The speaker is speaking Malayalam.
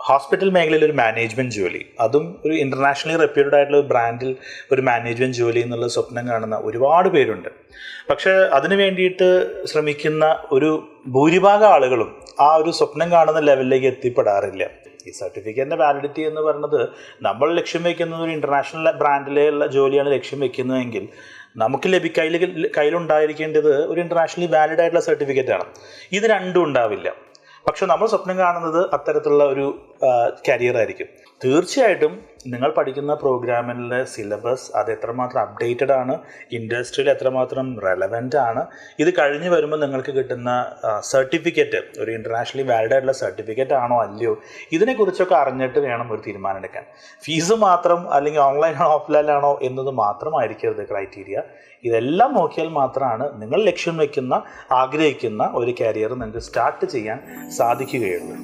ഹോസ്പിറ്റൽ മേഖലയിൽ ഒരു മാനേജ്മെൻറ്റ് ജോലി, അതും ഒരു ഇൻ്റർനാഷണലി റെപ്യൂട്ടഡ് ആയിട്ടുള്ള ഒരു ബ്രാൻഡിൽ ഒരു മാനേജ്മെൻറ്റ് ജോലി എന്നുള്ള സ്വപ്നം കാണുന്ന ഒരുപാട് പേരുണ്ട്. പക്ഷേ അതിനു വേണ്ടിയിട്ട് ശ്രമിക്കുന്ന ഒരു ഭൂരിഭാഗം ആളുകളും ആ ഒരു സ്വപ്നം കാണുന്ന ലെവലിലേക്ക് എത്തിപ്പെടാറില്ല. ഈ സർട്ടിഫിക്കറ്റിൻ്റെ വാലിഡിറ്റി എന്ന് പറയുന്നത് നമ്മൾ ലക്ഷ്യം വയ്ക്കുന്നത് ഒരു ഇൻ്റർനാഷണൽ ബ്രാൻഡിലുള്ള ജോലിയാണ് ലക്ഷ്യം വയ്ക്കുന്നതെങ്കിൽ നമുക്ക് കയ്യിലുണ്ടായിരിക്കേണ്ടത് ഒരു ഇൻ്റർനാഷണലി വാലിഡ് ആയിട്ടുള്ള സർട്ടിഫിക്കറ്റാണ്. ഇത് രണ്ടും ഉണ്ടാവില്ല. പക്ഷെ നമ്മൾ സ്വപ്നം കാണുന്നത് അത്തരത്തിലുള്ള ഒരു കരിയർ ആയിരിക്കും. തീർച്ചയായിട്ടും നിങ്ങൾ പഠിക്കുന്ന പ്രോഗ്രാമിലെ സിലബസ് അത് എത്രമാത്രം അപ്ഡേറ്റഡ് ആണ്, ഇൻഡസ്ട്രിയിൽ എത്രമാത്രം റെലവൻ്റ് ആണ്, ഇത് കഴിഞ്ഞ് വരുമ്പോൾ നിങ്ങൾക്ക് കിട്ടുന്ന സർട്ടിഫിക്കറ്റ് ഒരു ഇൻ്റർനാഷണലി വാലിഡ് ആയിട്ടുള്ള സർട്ടിഫിക്കറ്റ് ആണോ അല്ലയോ, ഇതിനെക്കുറിച്ചൊക്കെ അറിഞ്ഞിട്ട് വേണം ഒരു തീരുമാനം എടുക്കാൻ. ഫീസ് മാത്രം അല്ലെങ്കിൽ ഓൺലൈനാണോ ഓഫ്ലൈനാണോ എന്നത് മാത്രമായിരിക്കരുത് ക്രൈറ്റീരിയ. ഇതെല്ലാം നോക്കിയാൽ മാത്രമാണ് നിങ്ങൾ ലക്ഷ്യം വയ്ക്കുന്ന ആഗ്രഹിക്കുന്ന ഒരു കരിയർ നിങ്ങൾക്ക് സ്റ്റാർട്ട് ചെയ്യാൻ സാധിക്കുകയുള്ളൂ.